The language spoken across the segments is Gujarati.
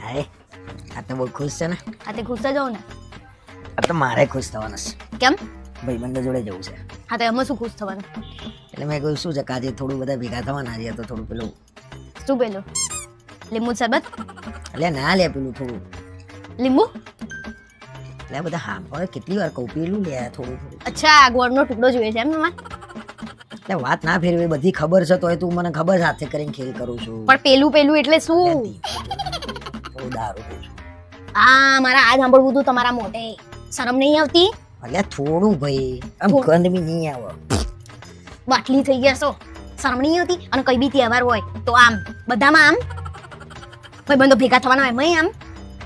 હાય આ તો બહુ ખુશ છે ને. હા તે ખુશ જ હોઉં ને. આ તો મારે ખુશ થવાનું છે. કેમ? ભાઈબંધો જોડે જવું છે. હા તો એમાં શું ખુશ થવાનું? એટલે મેં કહ્યું શું છે કે આજે થોડું બધા ભેગા થવાના છે તો થોડું પેલું શું પેલું? લીંબુ શરબત? એટલે ના લે પેલું થોડું લીંબુ? એટલે આ બધા હા પણ કેટલી વાર કહું પેલું લે થોડું થોડું. અચ્છા ગોળનો ટુકડો જોઈએ છે એમ તમારે? એટલે વાત ના ફેરવી બધી ખબર છે તોય તું મને ખબર સાથે કરીને ખેલ કરું છું. પણ પેલું એટલે શું? થોડું દારૂ પીઉં છું. આ મારા આ સાંભળવું તું તમારા મોઢે. શરમ નહીં આવતી? એટલે થોડું ભાઈ આમ ગંધ બી નહીં આવે. બાટલી થઈ ગયા છો. શરમ નહીં આવતી? અને કઈ બી તહેવાર હોય તો આમ બધામાં આમ ભાઈબંધો ભેગા થવાના હોય એમાંય આમ.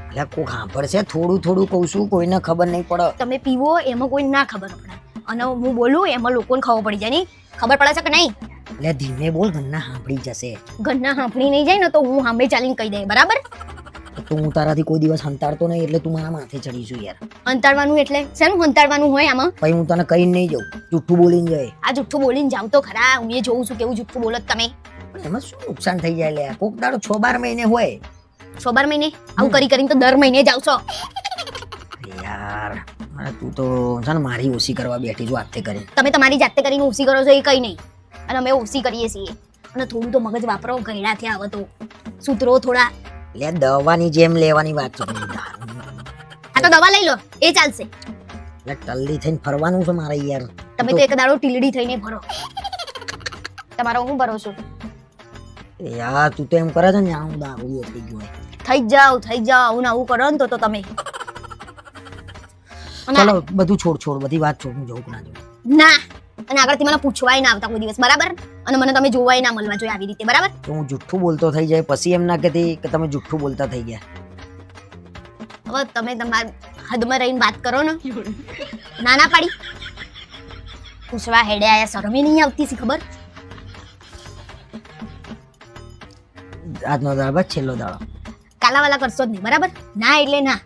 એટલે કોક સાંભળશે થોડું થોડું કહું છું કોઈને ખબર નહીં પડે. તમે પીવો એમાં કોઈ ના ખબર પડે અને હું બોલું એમાં લોકોને ખબર પડી જાય નહીં. ખબર પડે છે કે નહીં? એટલે ધીમે બોલ ઘરના સાંભળી જશે. ઘરના સાંભળી નહીં જાય ને તો હું સાંભળી ચાલીને કહી દે બરાબર? તો હું તારાથી કોઈ દિવસ હંતાડતો નહીં એટલે તું મારા માથે ચડીશું યાર. અંતાડવાનું એટલે શેનું અંતાડવાનું હોય આમાં? પછી હું તને કહીને નહીં જાઉં જુઠ્ઠું બોલીને જાય. આ જુઠ્ઠું બોલીને જાવ તો ખરા. હું એ જોઉં છું કેવું જુઠ્ઠું બોલો તમે. એમાં શું નુકસાન થઈ જાય લે કોક દાડો 6-12 મહિને હોય 6-12 મહિને આવું કરી કરીને તો દર મહિને જાવ છો. યાર મને તું તો છે ને મારી ઓછી કરવા બેઠી છું હાથે કરી. તમે તમારી જાતે કરીને ઓછી કરો છો એ કઈ નહીં અને અમે ઓછી કરીએ છીએ. અને થોડું તો મગજ વાપરો ગયડા થયા હવે તો સૂત્રો થોડા. લે દવાની જેમ લેવાની વાત છે. આ તો દવા લઈ લો એ ચાલશે. એટલે ટલ્લી થઈને ફરવાનું છે મારે યાર. તમે તો એક દાડો ટીલડી થઈને ભરો. તમારો હું ભરો છું. યાર તું તો એમ કરે છે ને હું દારૂ થઈ ગયો થઈ જાવ આવું ને આવું કરો ને તો તમે. ચલો બધું છોડ બધી વાત છોડ હું જવું કે ના જવું. ના અને આગળથી મને પૂછવાય ના આવતા કોઈ દિવસ બરાબર? અને મને તમે જોવાય ના મળવા જોઈએ આવી રીતે બરાબર? તો હું જુઠ્ઠું બોલતો થઈ જાય પછી એમ ના કહેતી કે તમે જુઠ્ઠું બોલતા થઈ ગયા. હવે તમે તમારી હદમાં રહીને વાત કરો ને. ના પાડી પૂછવા હેડે આયા શરમે નહીં આવતી સી ખબર? આજનો દાડો બસ છેલ્લો દાડો. કાલાવાલા કરશો જ નહીં બરાબર? ના એટલે ના.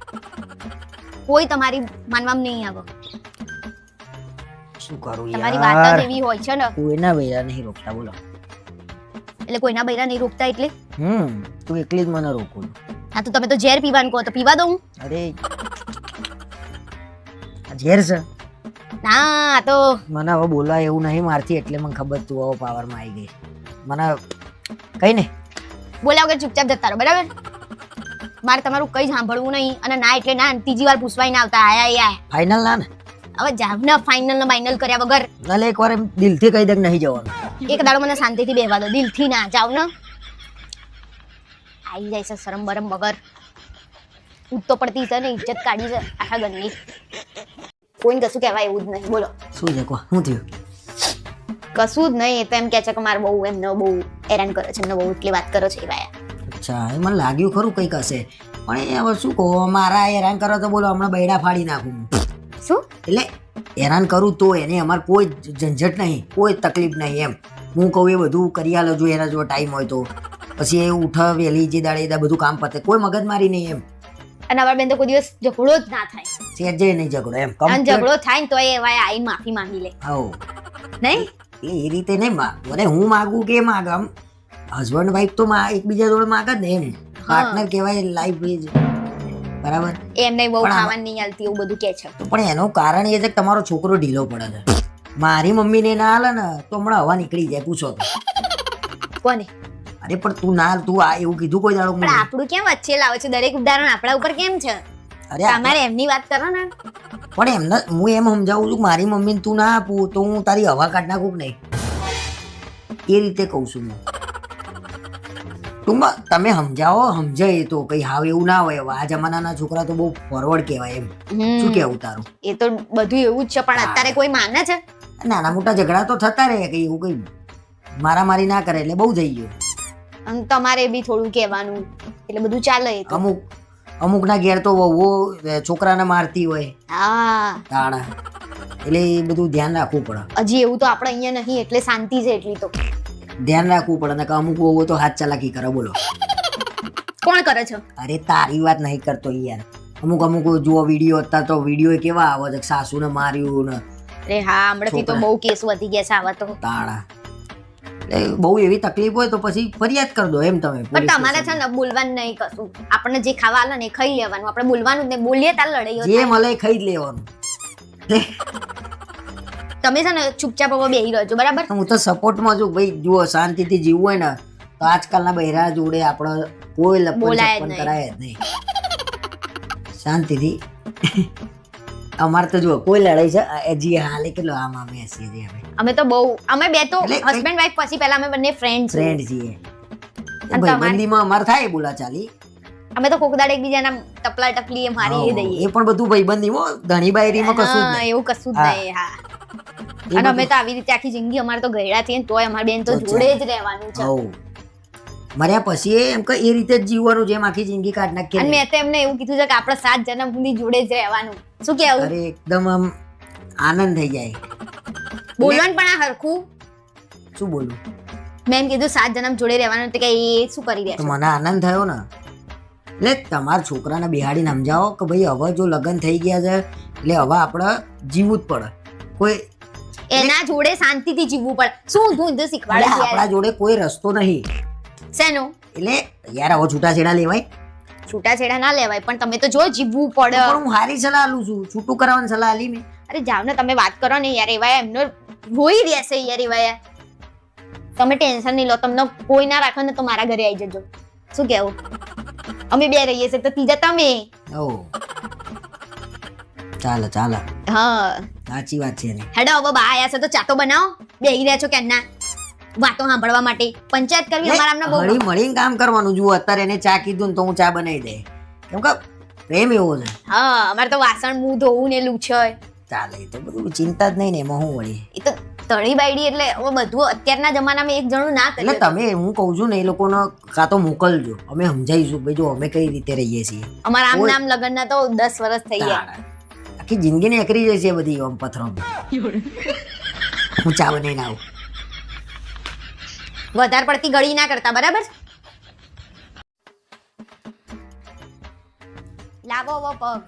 કોઈ તમારી માનવામાં નહીં આવે. શું કરું તમારી વાત યાર જ એવી હોય છે ને. કોઈના વૈરા નહીં રોકતા બોલો. એટલે કોઈના બૈરા નહીં રોકતા એટલે? તું એકલી જ મને રોકું. હા તો તમે તો ઝેર પીવાનું કહો તો પીવા દઉં? અરે આ ઝેર છે. ના તો મને હવે બોલવા એવું નહીં મારથી એટલે મને ખબર તું હવે પાવરમાં આવી ગઈ. મને કઈ નહીં બોલ્યા વગર ચૂપચાપ જતા રહો બરાબર? મારે તમારું કઈ સાંભળવું નહીં અને ના એટલે ના. ત્રીજી વાર પૂછવાય ના આવતા આયા ફાઇનલ ના ને હવે જાવ ને ફાઇનલ ને બાઇનલ કર્યા વગર. નાલે એકવાર એમ દિલથી કહી દે કે નહીં જવાનું. એક દાડો મને શાંતિથી બેહવા દો. દિલથી ના જાવ ને. આવી જાય છે શરમ બરમ વગર. ઉત્તો પડતી છે ને ઇજ્જત કાઢી છે આખા ઘરની. કોઈને કશું કહેવાય એવું જ નહીં. બોલો શું છે કો શું થયું? કશું જ નહીં. એ તો એમ કે છે કે મારે બહુ એમને બહુ હેરાન કરે છે. એમને બહુ એટલી વાત કરો છે એવા. અચ્છા એ મને લાગ્યું ખરું કંઈક હશે પણ એ હવે શું કહો મારા હેરાન કરો તો બોલો હમણાં બૈડા ફાડી નાખું. શું એટલે હેરાન કરું તો એને અમારે કોઈ ઝંઝટ નહીં કોઈ તકલીફ નહીં એમ. હું કહું એ બધું કરી આલો જો એના જો ટાઈમ હોય તો પછી એ ઉઠ વહેલી જે દાડે બધું કામ પતે કોઈ મગજમારી નહીં એમ. અને અમારા બેન તો કોઈ દિવસ ઝઘડો જ ના થાય. સેજે નહીં ઝઘડો એમ. અને ઝઘડો થાય ને તો એ એવા આઈને માફી માંગી લે. આવો નહીં એટલે એ રીતે નહીં મને હું માગું કે માગ આમ હસબન્ડ વાઈફ તો એકબીજા જોડે માગ જ ને એમ. પાર્ટનર કહેવાય લાઈફ બરાબર. એમને બહુ ખાવાનું નહીં હાલતી એવું બધું કે છે. પણ એનું કારણ એ છે કે તમારો છોકરો ઢીલો પડે છે. મારી મમ્મીને ના હાલે ને તો હમણાં હવા નીકળી જાય પૂછો તો. કોને? અરે પણ તું ના તું આ એવું કીધું કોઈ દાડો પણ આપણું કેમ વચ્ચે લાવે છે? દરેક ઉદાહરણ આપણા ઉપર કેમ છે? અરે તમારે એમની વાત કરો ને. પણ એમને હું એમ સમજાવું છું મારી મમ્મીને તું ના આપું તો હું તારી હવા કાઢ નાખું કે નહીં એ રીતે કહું છું હું. ટૂંકમાં તમે સમજાવો સમજાય તો કઈ હાવ એવું ના હોય. આ જમાનાના છોકરા તો બહુ ફોરવર્ડ કહેવાય એમ. શું કેવું તારું? એ તો બધું એવું જ છે પણ અત્યારે કોઈ માને છે? નાના મોટા ઝઘડા તો થતા રહે કઈ એવું કઈ મારામારી ના કરે એટલે બહુ થઈ ગયું. અને તમારે બી થોડું કહેવાનું એટલે બધું ચાલે. અમુક ના ઘેર તો વહુઓ છોકરાને મારતી હોય. હા તાણા એટલે એ બધું ધ્યાન રાખવું પડે. હજી એવું તો આપણે અહીંયા નહીં એટલે શાંતિ છે એટલી તો. ધ્યાન રાખવું પડે ને અમુક વહુઓ તો હાથ ચાલાકી કરે બોલો. કોણ કરે છે? અરે તારી વાત નહીં કરતો યાર. અમુક જુઓ વિડીયો અત્યારે તો વિડીયો કેવા આવે છે સાસુને માર્યું ને. અરે હા હમણાંથી તો બહુ કેસ વધી ગયા છે આવા તો. તાણા એટલે બહુ એવી તકલીફ હોય તો પછી ફરિયાદ કરી દો એમ તમે પણ પોલીસ તમારે છે ને બોલવાનું નહીં કશું, આપણને જે ખાવા આલે ને એ ખાઈ લેવાનું, આપણે બોલવાનું જ નહીં, બોલીએ તાર લડાઈઓ જે થાય. મળે એ ખાઈ જ લેવાનું. તમે છે ને ચૂપચાપ હવે બેહી રહેજો, બરાબર? હું તો સપોર્ટમાં છું ભાઈ. જુઓ, શાંતિથી જીવવું હોય ને તો આજકાલના બૈરા જોડે આપણે કોઈ લપન બોલાય જ છપ્પન નહીં. કરાય જ નહીં. શાંતિથી અમારે તો જુઓ કોઈ લડાઈ છે હજી હાલે કેટલો આમ અમે હસીએ છીએ અમે તો બહુ, અમે બે તો એટલે હસબન્ડ વાઈફ, પછી પહેલા અમે બંને ફ્રેન્ડ છીએ. ફ્રેન્ડ છીએ. અને તમારે? ભાઈબંધીમાં અમારે થાય બોલાચાલી. અમે તો કોકદાડ એકબીજાના ટપલા ટપલી એ મારી હા, દઈએ. એ પણ બધું ભાઈબંધીમાં ધણી બાયરીમાં કશું જ હા, નહીં. એવું કશું જ હા. નહીં. હા, એ અને અમે બધું- તો આવી રીતે આખી જિંદગી અમારે તો ગયડા થઈએ ને તોય અમારી બેન તો તો જોડે જ રહેવાનું છે. હઉ. મર્યા પછી એમ કે એ રીતે જ જીવવાનું જેમ આખી જિંદગી કાઢ અને નાખીએ. મેં તો એમને એવું કીધું છે કે આપણે 7 જન્મ સુધી જોડે જ રહેવાનું. શું કેવું? અરે એકદમ આમ આનંદ થઈ જાય. બોલવાનું પણ આ હરખું. શું બોલું? મેં એમ કીધું 7 જન્મ જોડે રહેવાનું, તો કે એ શું કરી તો રહેશે? મને આનંદ થયો ને. એટલે તમારા છોકરાને બિહાડીને સમજાવો કે ભાઈ હવે જો લગ્ન થઈ ગયા છે એટલે હવે આપણે જીવવું જ પડે. કોઈ એના જોડે શાંતિથી જીવવું પડે. શું ઊંધું ઊંધું શીખવાડે એટલે છે આપણા યાર? જોડે કોઈ રસ્તો નહીં. શેનું? એટલે યાર હવે છૂટાછેડા લેવાય. છૂટાછેડા ના લેવાય, પણ તમે તો જો જીવવું પડે. પણ હું હારી સલાહ આલું છું. છૂટું કરવાની સલાહ આલી મેં. અરે જાવ ને, તમે વાત કરો ને યાર. એવા એમનો રોઈ રહેશે યાર. એવા યાર તમે ટેન્શન નહીં લો. તમને કોઈ ના રાખો ને તો મારા ઘરે આવી જજો. શું કેવું? અમે બે રહીએ છીએ તો ત્રીજા તમે. ઓ ચાલો ચાલો, હા, સાચી વાત છે ને. હેડો હવે બા આયા છે તો ચાતો બનાવો. બેહી રહ્યા છો કેના વાતો સાંભળવા માટે? પંચાયત કરવી અમારા આમને બહુ હળી મળીને કામ કરવાનું. જુઓ અત્યારે એને ચા કીધું ને તો હું ચા બનાવી દે. કેમ કે પ્રેમ એવો છે. હા, અમારે તો વાસણ મું ધોવું ને લૂછાય. ચાલે, એ તો બધું ચિંતા જ નહીં ને એમાં હું વળી. એ તો તળી બાયડી એટલે હવે બધું અત્યારના જમાનામાં એક જણું ના એટલે કરે. તમે હું કહું છું ને એ લોકોને કાં તો મોકલજો. અમે સમજાવીશું ભાઈ જો અમે કઈ રીતે રહીએ છીએ. અમારા આમ કોઈ- નામ લગ્નના તો 10 વર્ષ થઈ ગયા. આખી જિંદગી ને એકરી જાય છે બધી આમ પથરો. હું ચા બનાવીને આવું. વધારે પડતી ગળી ના કરતા, બરાબર? લાવો હવે પગ.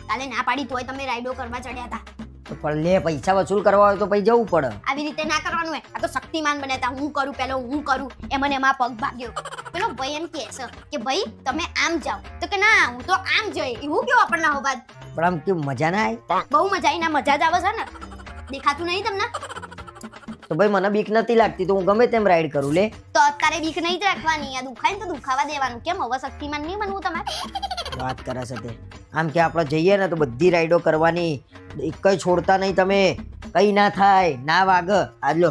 કાલે ના પાડી તોય તમે રાઈડો કરવા ચડ્યા હતા. તો પણ લે પૈસા વસૂલ કરવા હોય તો પછી જવું પડે. આવી રીતે ના કરવાનું હોય. આ તો શક્તિમાન બન્યા હતા. હું કરું પેલો હું કરું, એમાં ને એમાં પગ ભાગ્યો. પેલો ભાઈ એમ કહે છે કે ભાઈ તમે આમ જાઓ, તો કે ના હું તો આમ જઈ. એવું કેવું આપણને અવાજ? પણ આમ કેવું મજા ના આવી? બહુ મજા આવી. ના મજા જ આવે છે ને. દેખાતું નહીં તમને? તો ભાઈ મને બીક નથી લાગતી તો હું ગમે તેમ રાઈડ કરું લે. તો અત્યારે બીક નહીં જ રાખવાની. આ દુખાય ને તો દુખાવા દેવાનું. કેમ હવે શક્તિમાન નહીં બનવું તમારે? વાત કરે છે તે. આમ કે આપણે જઈએ ને તો બધી રાઈડો કરવાની. એક કઈ છોડતા નહીં તમે. કઈ ના થાય, ના વાગ. આજ લો.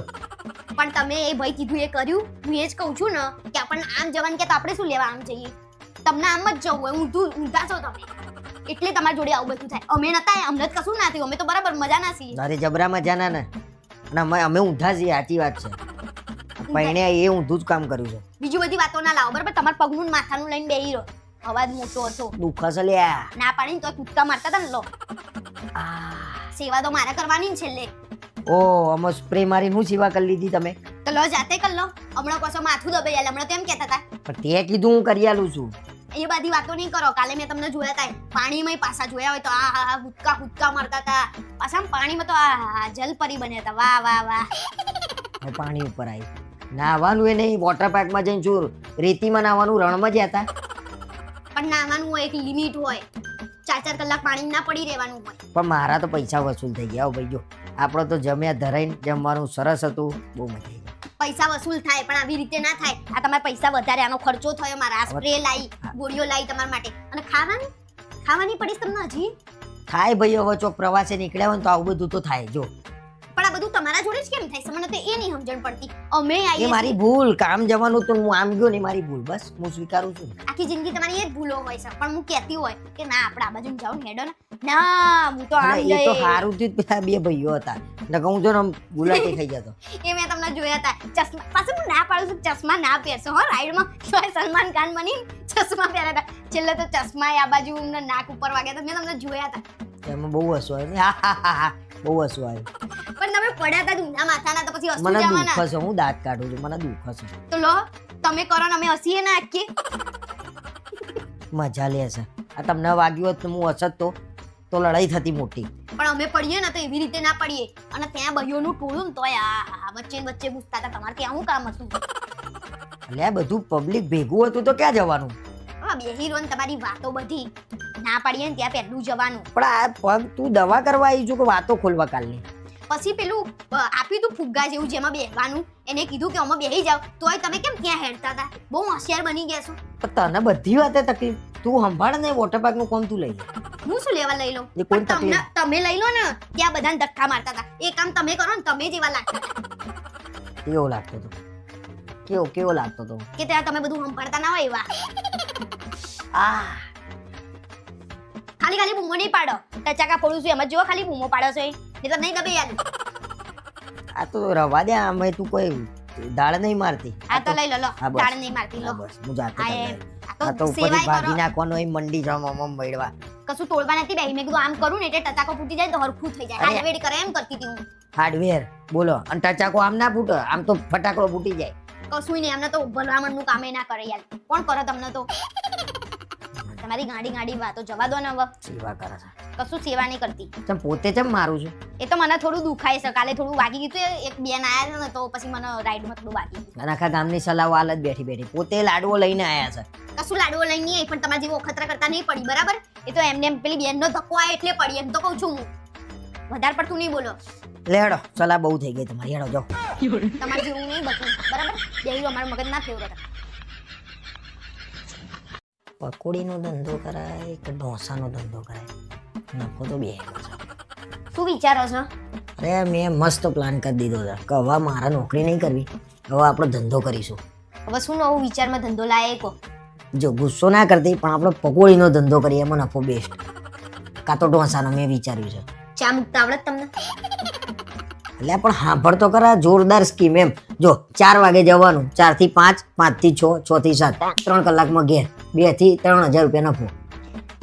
પણ તમે એ ભાઈ કીધું એ કર્યું? હું એ જ કહું છું ને કે આપણને આમ જવાનું કે તો આપણે શું લેવા આમ જઈએ? તમને આમ જ જવું હોય. ઊંધા છો તમે એટલે તમારી જોડે આવું બધું થાય. અમે નતા, અમને જ કશું ના થયું. અમે તો બરાબર મજા ના છીએ. તારે જબરા મજા ના ને. અને અમે ઊંધા છીએ, સાચી વાત છે. પૈણે એ ઊંધું જ કામ કર્યું છે. બીજી બધી વાતો ના લાવો, બરાબર? તમારા પગનું ને માથાનું લઈને બેહી રહો. અવાજ મોટો હતો. દુઃખ હશે લ્યા. ના પાડીને તો કૂદકા મારતા હતા ને. લો, સેવા તો મારે કરવાની ને છેલ્લે. ઓ આમાં સ્પ્રે મારીને હું સેવા કરી લીધી તમે? તો લો, જાતે કર લો. હમણાં પાછો માથું દબાઈ આલે. હમણાં તો એમ કહેતા હતા. પણ તે કીધું હું કરી આલું છું. એ બધી વાતો નહીં કરો. કાલે મેં તમને જોયા હતા પાણીમાં પાછા જોયા હોય તો આ હુદકા હુદકા મારતા હતા. પાછા આમ પાણીમાં તો આ જલપરી બન્યા હતા. વાહ વાહ વાહ. હવે પાણી ઉપર આવી. નાહવાનું એ નહીં, વોટર પાર્કમાં જઈને જોર રેતીમાં નાહવાનું, રણમાં જ હતા. પણ નાવાનું હોય, એક લિમિટ હોય. 4 કલાક પાણી ના પડી રહેવાનું હોય. પણ મારા તો પૈસા વસૂલ થઈ ગયા. ભાઈ જો આપણે તો જમ્યા ધરાઈને જમવાનું સરસ હતું. બહુ મજા આવી ગઈ. પૈસા વસૂલ થાય પણ આવી રીતે ના થાય. આ તમારા પૈસા વધારે, આનો ખર્ચો થયો મારા. આ સ્પ્રે લાવી, ગોળીઓ લાવી તમારા માટે. અને ખાવાની પડીશ તમને હજી. થાય ભાઈ, હવે ચોક પ્રવાસે નીકળ્યા હોય ને તો આવું બધું તો થાય. જો પણ આ બધું તમારા જોડે જ કેમ થાય છે? મને તો એ નહીં સમજણ પડતી. અમે એ આવીએ મારી ભૂલ. કામ જવાનું તો હું આમ ગયો ને મારી ભૂલ. બસ હું સ્વીકારું છું. આખી જિંદગી તમારી એ જ ભૂલો હોય છે. પણ હું કહેતી હોય કે ના આપણે આ બાજુ જાઓ ને હેડો ને. ના હું તો આમ અને એ તો જઈ. સારું થયું પેલા બે ભાઈઓ હતા. ને કહું છું ને ગુલાટી થઈ જતો. એ મેં તમને જોયા હતા. ચશ્મા પાછું હું ના પાડું છું, ચશ્મા ના પહેરશો હો રાઈડમાં. તો સલમાન ખાન બની ચશ્મા પહેર્યા હતા. છેલ્લે તો ચશ્મા આ બાજુ એમને નાક ઉપર વાગ્યા હતા. મેં તમને જોયા હતા. એમાં બહુ હસવું આવ્યું. હા હા હા હા, બહુ હસવું આવ્યું. પણ તમે પડ્યા હતા ઊંધા માથાના તો પછી હસવું મને જવાના. દુઃખ છે. હું દાંત કાઢું છું. મને દુઃખ છે. તો લો, તમે કરો ને અમે હસીએ ના આખી. મજા લે છે. આ તમને વાગ્યું હોત તો હું હસત તો લડાઈ થતી મોટી. પણ અમે પડીએ ને તો એવી રીતે ના પડીએ. અને ત્યાં ભાઈઓનું ટોળું ને તોય આ વચ્ચે ને વચ્ચે ઘૂસતા હતા. તમારે ત્યાં શું કામ હતું? એટલે બધું પબ્લિક ભેગું હતું તો ક્યાં જવાનું? હા, બેહી રહો ને તમારી વાતો બધી. ના પાડીએ ને ત્યાં પહેલું જવાનું. પણ આ પગ તું દવા કરવા આવી છું કે વાતો ખોલવા કાલની? પછી પેલું આપ્યું તું ફુગ્ગા જેવું જેમાં બેહવાનું, એને કીધું કે અમે બેહી જાવ, તોય તમે કેમ ત્યાં હેડતા હતા? બહુ હોશિયાર બની ગયા છો. પણ તને બધી વાતે તકલીફ. તું સંભાળ ને વોટર પાર્ક નું કામ તું લઈ લે. હું શું લેવા લઈ લઉં? એ કોઈ પણ તમને તમે લઈ લો ને, ત્યાં બધાને ધક્કા મારતા હતા. એ કામ તમે કરો ને, તમે જેવા લાગતા હતા. કેવો લાગતો હતો? કેવો લાગતો હતો? કે ત્યાં તમે બધું સંભાળતા ના હોય એવા. આ ખાલી ખાલી બૂમો નહીં પાડો. ટચાકા ફોડું છું એમ જ જો ખાલી બૂમો પાડો છો એ. એ તો નહીં દબે યાર. આ તો રવા દે, આમે તું કોઈ દાળ નહીં મારતી. આ તો લઈ લો લો. હા, બસ. દાળ નહીં મારતી લો. બસ હું જાતો આ કરી એ- લઈશ. આ આ તો તો ઉપરથી સેવાય ભાગી કરો. નાખવાનો હોય મંડી જવા મળવા. કશું તોડવા નથી બેહી. મેં કીધું આમ કરું ને એટલે ટચાકો ફૂટી જાય ને તો હરખું થઈ જાય. અરે. હાડવેડ કરે એમ કરતી હતી હું. હાર્ડવેર બોલો, અને ટચાકો આમ ના ફૂટે, આમ તો ફટાકડો ફૂટી જાય. કશું નહીં, અમને તો ભલામણનું કામે ના કરે યાર. કોણ કરે તમને તો? તમારી ગાડી વાતો જવા દો ને હવે. સેવા કરે છે. કશું સેવા નહીં કરતી. ચમ પોતે ચમ મારું છું? એ તો મને થોડું દુખાય છે. કાલે થોડું વાગી ગયું હતું. એક બેન આયા છે ને તો પછી મને રાઈડમાં થોડું વાગી ગયું. અને આખા ગામની સલાહ હાલ જ બેઠી બેઠી પોતે લાડવો લઈને આયા છે. કશું લાડવો લઈને નહીં આવી, પણ તમારી જેવો અખતરા કરતા નહીં પડી, બરાબર? એ તો એમને એમ પેલી બેનનો ધક્કો આવે એટલે પડી, એમ તો કહું છું હું. વધારે પડતું નહીં બોલો. લે હેડો, સલાહ બહુ થઈ ગઈ તમારી, હેડો જાઓ. તમારે જેવું નહીં બતું, બરાબર? બેહી અમારું મગજ ના ફેરવો. પકોડીનો ધંધો કરાય કે ઢોસાનો ધંધો કરાય? નફો તો બે છે. શું વિચારો છો? અરે મેં મસ્ત પ્લાન કરી દીધો છે કે હવે મારા નોકરી નહીં કરવી, હવે આપણો ધંધો કરીશું. હવે શું નવું વિચારમાં ધંધો લાયે કો? જો ગુસ્સો ના કરતી, પણ આપણે પકોડીનો ધંધો કરીએ, એમાં નફો બેસ્ટ. કાં તો ઢોસાનો મેં વિચાર્યું છે. ચા મૂકતા આવડે તમને? એટલે પણ સાંભળ તો ખરા, જોરદાર સ્કીમ એમ. જો 4 વાગે જવાનું, 4 થી 5, 5 થી 6, 6 થી 7, 3 કલાકમાં ઘેર, 2 થી 3,000 રૂપિયા નફો.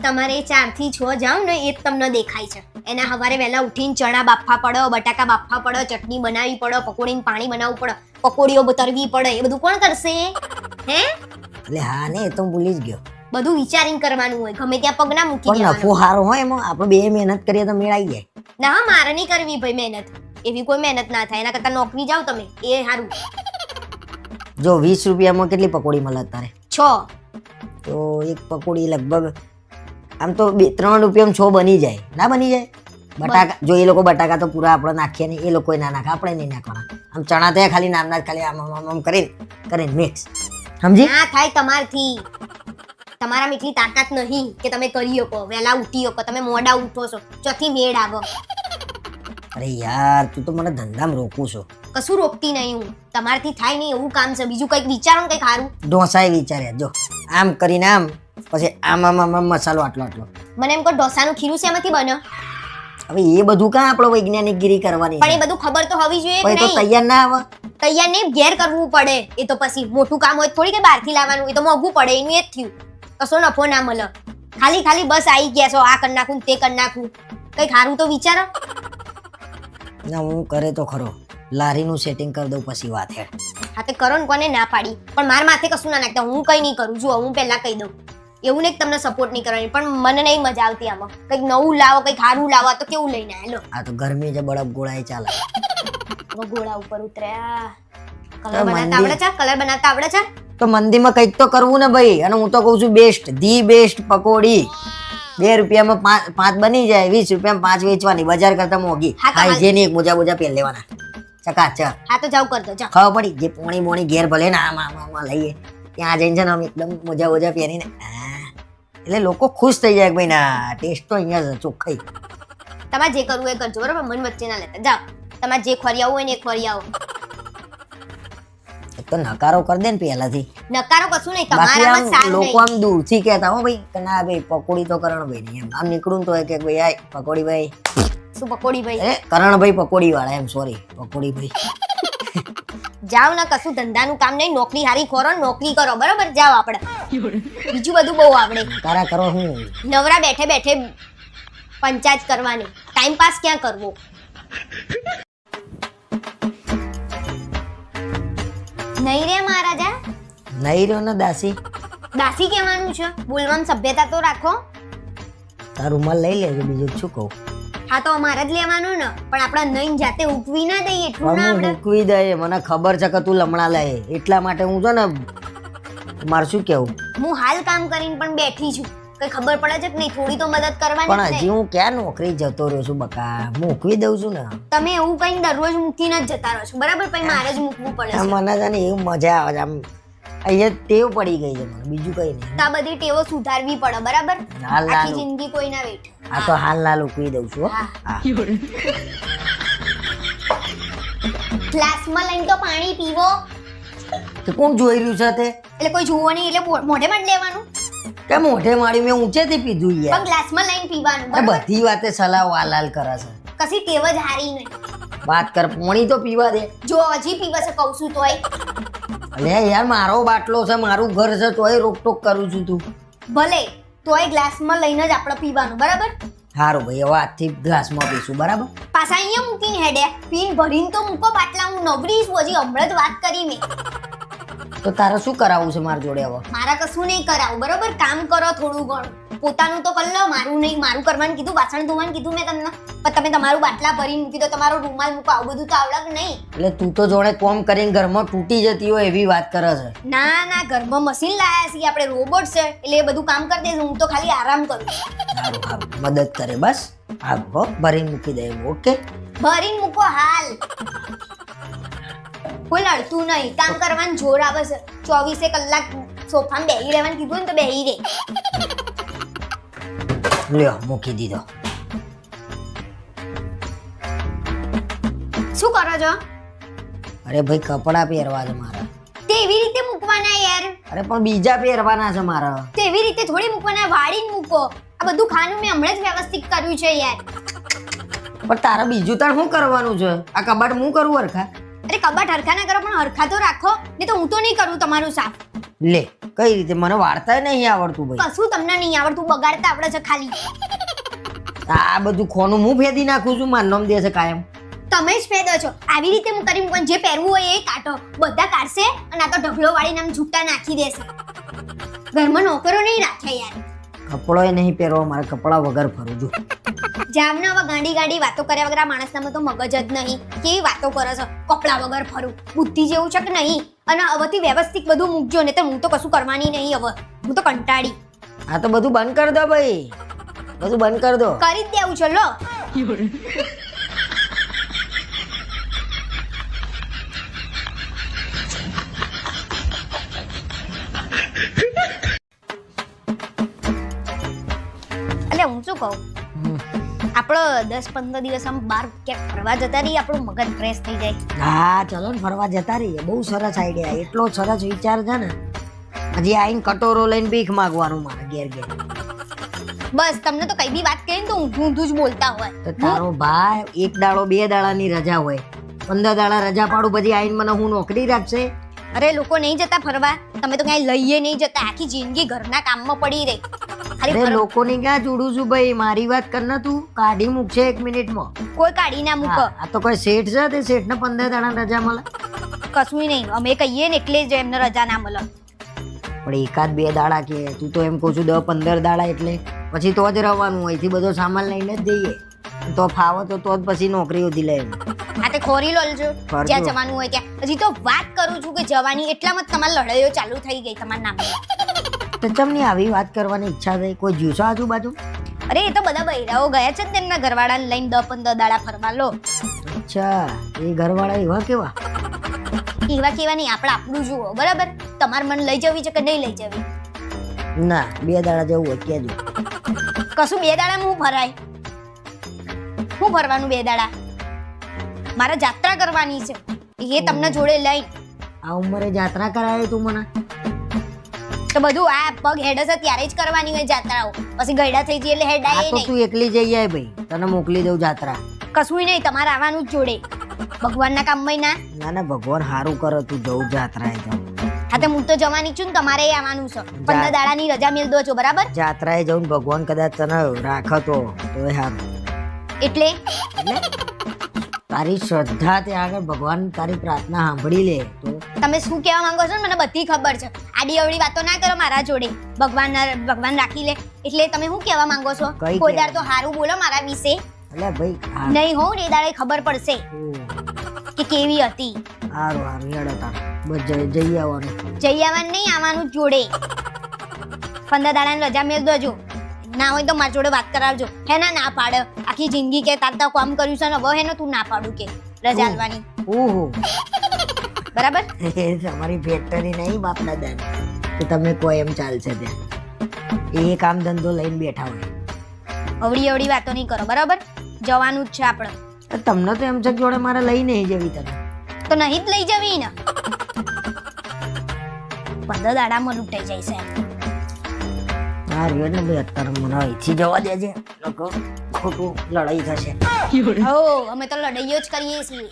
તમારે 4 થી 6 જાવ ને એ જ તમને દેખાય છે. એના સવારે વહેલા ઉઠીને ચણા બાફવા પડે, બટાકા બાફવા પડે, ચટણી બનાવવી પડે, પકોડીનું પાણી બનાવવું પડે, પકોડીઓ તરવી પડે. એ બધું કોણ કરશે? હે? એટલે હા ને, એ તો હું ભૂલી જ ગયો. બધું વિચારીને કરવાનું હોય. ગમે ત્યાં પગ ના મૂકી પણ દેવાનું. નફો સારો હોય એમાં, આપણે બે મહેનત કરીએ તો મેળ આવી જાય. ના, મારે નહીં કરવી ભાઈ મહેનત. એવી કોઈ મહેનત ના થાય. એના કરતા નોકરી જાવ તમે, એ સારું. જો 20 રૂપિયામાં કેટલી પકોડી મળે તારે? 6. તો એક પકોડી લગભગ આમ તો 3 રૂપિયામાં 6 બની જાય. ના બની જાય? બટાકા, જો એ લોકો બટાકા તો પૂરા આપણે નાખીએ ને, એ લોકો ના નાખે, આપણે નહીં નાખવાના. આમ ચણા તો ખાલી નામના જ, ખાલી આમ કરીને મિક્સ. સમજી? ના થાય તમારથી. તમારામાં એટલી તાકાત નહીં કે તમે કરી શકો, વહેલા ઉઠી શકો. તમે મોડા ઉઠો છો, ચોથી મેળ આવો. અરે યાર, તું તો મને ધંધામાં રોકું છો. કશું રોકતી નહીં હું. તમારથી થાય નહીં એવું કામ છે. બીજું કંઈક વિચારો ને કંઈક સારું. ઢોસાએ વિચાર્યા, જો આમ કરીને આમ, પછી આમ મસાલો આટલો આટલો. મને એમ કહો ઢોસાનું ખીરું શેમાંથી બને? હવે એ બધું કાં આપણે વૈજ્ઞાનિકગીરી કરવાની પણ છે? એ બધું ખબર તો હોવી જોઈએ પણ કે એ તો નહીં? તૈયાર ના આવે. તૈયાર નહીં, ઘેર કરવું પડે. એ તો પછી મોટું કામ હોય થોડી કે બહારથી લાવવાનું. એ તો મોંઘું પડે. એનું એ જ થયું. કશો નફો ના મળે. ખાલી બસ આવી ગયા છો, આ કરી નાખું ને તે કરી નાખું. કંઈક સારું તો વિચારો. ના, હું કરે તો ખરો. લારીનું સેટિંગ કરી દઉં પછી વાત હે. હા તે કરો ને, કોને ના પાડી? પણ માર માથે કશું ના નાખતા. હું કઈ નહીં કરું. જુઓ, હું પહેલા કહી દઉં. એવું નહીં કે તમને સપોર્ટ નહીં કરવાની, પણ મને નહીં મજા આવતી આમાં. કંઈક નવું લાવો, કંઈક સારું લાવો. આ તો કેવું લઈને આવેલો? આ તો ગરમી છે, બળફ ગોળાએ ચાલે. ગોળા ઉપર ઉતર્યા. તો કલર બનાવતા મંદિર- આવડે છે? કલર બનાવતા આવડે છે? તો મંદીમાં કંઈક તો કરવું ને ભાઈ. અને હું તો કહું છું બેસ્ટ, ધી બેસ્ટ પકોડી. 2 રૂપિયામાં 5 બની જાય, 20 રૂપિયામાં 5 વેચવાની, બજાર કરતા મોંઘી. હા, તો હાઇજેનિક, મોજા પહેર લેવાના, ચકાચક. હા તો જાવ કરતો જાવ. ખબર પડી? જે પોણી ઘેર ભલે ને આમાં લઈએ, ત્યાં જઈને છે ને આમ એકદમ મોજા પહેરીને, એટલે લોકો ખુશ થઈ જાય કે ભાઈ ના, ટેસ્ટ તો અહીંયા છે, ચોખ્ખાઈ. તમારે જે કરવું એ કરજો, બરોબર? મન વચ્ચે ના લેતા. જાઓ, તમારે જે ખોરી આવું હોય ને એ ખોરી આવો. એક તો નકારો કરી દે ને પહેલાથી. નકારો કશું નહીં. બાકી તમારામાં આમ સાર લોકો નહીં. આમ દૂરથી કહેતા હો ભાઈ કે ના ભાઈ પકોડી તો કરણભાઈ ની, એમ આમ નીકળું તો કે ભાઈ આય પકોડી ભાઈ, શું પકોડી ભાઈ? એ કરણભાઈ પકોડી વાળા, એમ સોરી પકોડી ભાઈ. જાઓ ને, કશું ધંધાનું કામ નહીં. નોકરી હારી ખોરો, નોકરી કરો, બરોબર? જાઓ આપણે. બીજું બધું બહુ આવડે. તારા કરો હું નવરા બેઠે બેઠે પંચાયત કરવાની. ટાઈમ પાસ ક્યાં કરવો? નહીં રે મહારાજા. નહીં રહ્યો ને દાસી. દાસી કહેવાનું છે? બોલવામાં સભ્યતા તો રાખો. તારું રૂમાલ લઈ લેજો, બીજું શું કહું. હા તો અમારે જ લેવાનું ને, પણ આપણે નહીં જાતે ઉકવી ના દઈએ એટલું ના હું આપણે. મૂકવી દે, મને ખબર છે કે તું લમણા લે, એટલા માટે હું છે ને મારે શું કેવું. હું હાલ કામ કરીને પણ બેઠી છું, કઈ ખબર પડે છે કે નહીં? થોડી તો મદદ કરવાની પણ જ હજી ને. હું ક્યાં નોકરી જતો રહ્યો છું બકા, મૂકવી દઉં છું ને. તમે એવું કઈ દરરોજ મૂકીને જ જતા રહો છો, બરાબર? પછી મારે જ મૂકવું પડે છે. મને છે ને એવું મજા આવે છે, આમ અહીંયા ટેવ પડી ગઈ છે મને, બીજું કઈ નહીં. તો આ બધી ટેવો સુધારવી પડે, બરાબર? હાલ આખી લાલ જિંદગી કોઈ ના વેઠ. આ તો હાલ લાલ ઉકવી દઉં છું હો. હા. હા ગ્લાસમાં લઈને તો પાણી પીવો. તો કોણ જોઈ રહ્યું છે તે? એટલે કોઈ જુઓ નહીં એટલે મોઢેમાં જ લેવાનું, કે મોઢે મારી મેં ઊંચેથી પીધું યાર. પણ ગ્લાસમાં લઈને પીવાનું, આ બરાબર? બધી વાતે સલાહ વાલાલ કરે છે. કશી ટેવ જ હારી નહીં. વાત કર, પાણી તો પીવા દે. જો હજી પીવે છે કહું છું તોય. અલે યાર મારો બાટલો છે, મારું ઘર છે, તોય રોકટોક કરું છું તું. ભલે તોય ગ્લાસમાં લઈને જ આપણે પીવાનું, બરાબર? સારું ભાઈ, હવે આજથી ગ્લાસમાં પીશું, બરાબર? પાછા અહીંયા મૂકીને હેડે પીન ભરીને તો મૂકો બાટલા. હું નવરી છું, હજી હમણાં જ વાત કરી મેં. તો તારે શું કરાવવું છે મારી જોડે હવે? મારા કશું નહીં કરાવું, બરોબર? કામ કરો થોડું ઘણું, પોતાનું તો કરી લો. મારું નહીં, મારું કરવાનું કીધું, વાસણ ધોવાનું કીધું મેં તમને, પણ તમે તમારું બાટલા ભરીને મૂકી દો, તમારો રૂમાલ મૂકો, આવું બધું તો આવડે કે નહીં? એટલે તું તો જોડે કોમ કરીને ઘરમાં તૂટી જતી હોય એવી વાત કરે છે. ના ના, ઘરમાં મશીન લાયા છીએ આપણે, રોબોટ છે, એટલે એ બધું કામ કરી દેશે. હું તો ખાલી આરામ કરું. સારું સારું, મદદ કરે બસ. હા હો, ભરીને મૂકી દે. ઓકે, ભરીને મૂકો હાલ. કોઈ લડતું નહીં, કામ કરવાનું જોર આવે છે. 24 કલાક સોફામાં બેહી રહેવાનું કીધું ને તો બેહી રહે. લ્યો મૂકી દીધો. શું કરો છો? અરે ભાઈ કપડાં પહેરવા છે મારા. તેવી રીતે મૂકવાના યાર, અરે પણ બીજા પહેરવાના છે મારા. તેવી રીતે થોડી મૂકવાના, વાળીને મૂકો. આ બધું ખાનું મેં હમણાં જ વ્યવસ્થિત કર્યું છે યાર. પણ તારે બીજું તાર શું કરવાનું છે? આ કબાટ હું કરું હરખા? અરે કબાટ હરખા ના કરો, પણ હરખા તો રાખો, નહીં તો હું તો નહીં કરું તમારું સાફ. લે કઈ રીતે? મને વાર્તા નહીં આવડતું ભાઈ. કશું તમને નહીં આવડતું, બગાડતા આવડે છે ખાલી. આ બધું ખોનું હું ફેદી નાખું છું, માર નામ દે છે કાયમ. તમે જ ફેદો છો. આવી રીતે હું કરી મૂકવાનું, જે પહેરવું હોય એ કાઢો. બધા કાઢશે અને આ તો ઢગલો વાળીને આમ છૂટા નાખી દેશે. ઘરમાં નોકરો નહીં રાખ્યા યાર. કપડો નહીં પહેરવા, મારે કપડા વગર ફરું છું. જામને હવે ગાંડી ગાંડી વાતો કર્યા વગર આ માણસનામાં તો મગજ જ નહીં. કેવી વાતો કરે છે, કપડા વગર ફરું? બુદ્ધિ જેવું છે કે નહીં? અને હવેથી વ્યવસ્થિત બધું મૂકજો, ને તો હું તો કશું કરવાની નહીં હવે. હું તો કંટાળી. આ તો બધું બંધ કરી દો ભાઈ, બધું બંધ કરી દો. કરી જ દેવું છે લો. એટલે હું શું કહું, આપણો 10-15 દિવસ આમ બહાર ક્યાંક ફરવા જતા રહીએ, આપણું મગજ ફ્રેશ થઈ જાય. હા ચલો ને ફરવા જતા રહીએ. બહુ સરસ આઈડિયા, એટલો સરસ વિચાર છે ને. હજી આઈને કટોરો લઈને ભીખ માંગવાનું મારે ઘેર ઘેર. બસ તમને તો કઈ બી વાત કરીને તો ઊંધું ઊંધું જ બોલતા હોય. તો તારો ભાઈ એક દાડો 2 દાડાની રજા હોય, 15 દાડા રજા પાડું, પછી આઈને મને હું નોકરી રાખશે? અરે લોકો નહીં જતા ફરવા, તમે તો ક્યાંય લઈએ નહીં જતા, આખી જિંદગી ઘરના કામમાં પડી રહી. ખાલી અરે ફરવા. લોકોની ક્યાં જોડું છું ભાઈ, મારી વાત કર ને તું. કાઢી મૂકશે 1 મિનિટમાં. કોઈ કાઢી ના મૂકો. આ તો કોઈ શેઠ છે, તે શેઠને 15 દાડા રજા મળે? કશું નહીં, અમે કહીએ ને એટલે જ એમને રજા ના મળે. પણ 1-2 દાડા કે તું તો એમ કહું છું 10-15 દાડા, એટલે પછી તો જ રહેવાનું. અહીંથી બધો સામાન લઈને જ જઈએ, તો ફાવો તો જ પછી નોકરી ઉધી લે. આ તે ખોરી લોલજો કરજો. જ્યાં જવાનું હોય ત્યાં. હજી તો વાત કરું છું કે જવાની, એટલામાં જ તમારી લડાઈઓ ચાલુ થઈ ગઈ તમારા નામે. તો તમને આવી વાત કરવાની ઈચ્છા થઈ? કોઈ જ્યુસો આજુબાજુ? અરે એ તો બધા બૈરાઓ ગયા છે ને તેમના ઘરવાળાને લઈને 10-15 દાડા ફરવા. લો અચ્છા, એ ઘરવાળા એવા કેવા? કેવા કેવા નહીં, આપણે આપણું જુઓ, બરાબર? તમારે મને લઈ જવી છે કે નહીં લઈ જવી? ના, 2 દાડા જવું હોય કહેજો. કશું 2 દાડામાં હું ફરાય? હું ફરવાનું 2 દાડા? મારે જાત્રા કરવાની છે, એ તમને જોડે લઈ. આ ઉંમરે જાત્રા કરાવે તું મને? તો બધું આ પગ હેડે છે ત્યારે જ કરવાની હોય જાત્રાઓ, પછી ગયડા થઈ જઈએ એટલે આ હેડાય તો નહીં. તું એકલી જઈ આય ભાઈ, તને મોકલી દઉં જાત્રા. કશું નહીં, તમારે આવવાનું જ જોડે. ભગવાનના કામમાં ના. ના ના, ભગવાન સારું કરે, તું જવું જાત્રાએ જાઉં. હા તો હું તો જવાની છું ને, તમારે આવવાનું છે. 15 દાડાની રજા મેળ દો છો, બરાબર? જાત્રાએ જવું, ભગવાન કદાચ તને રાખે તો સારું. એટલે તારી શ્રદ્ધા ત્યાં આગળ ભગવાન તારી પ્રાર્થના સાંભળી લે તો. તમે શું કહેવા માંગો છો ને મને બધી ખબર છે. આડી અવળી વાતો ના કરો મારા જોડે. ભગવાન રાખી લે એટલે તમે શું કહેવા માંગો છો? કઈ કોઈ દાડ તો હારું બોલો મારા વિશે. એટલે ભાઈ નહીં હો એ દાડે ખબર પડશે કે કેવી હતી. હારું હારું હેડો તાર બસ જઈ આવવાનું. જઈ આવવાનું નહીં, આવવાનું જ જોડે. 15 દાડાની રજા મેળ દેજો. ના હોય તો મારી જોડે વાત કરાવજો. હે ના પાડે આખી જિંદગી કે તાર કામ કર્યું છે ને હવે હે ને તું ના પાડું કે રજા આલવાની. ઓહો બરાબર. એ તમારી ફેક્ટરી નહીં બાપ દાદા કે તમે કોઈ એમ ચાલશે ત્યાં. એ કામ ધંધો લઈને બેઠા હોય. અવળી વાતો નહીં કરો બરાબર. જવાનું જ છે આપણે. તમને તો એમ છે કે જોડે મારે લઈ નહીં જવી તને. તો નહીં જ લઈ જવી ને. 15 દાડામાં લૂંટાઈ જાય છે. હા રેડ ને ભાઈ અત્યારે મને અહીંથી જવા દેજે લોકો ખોટું લડાઈ થશે. હો અમે તો લડાઈઓ જ કરીએ છીએ.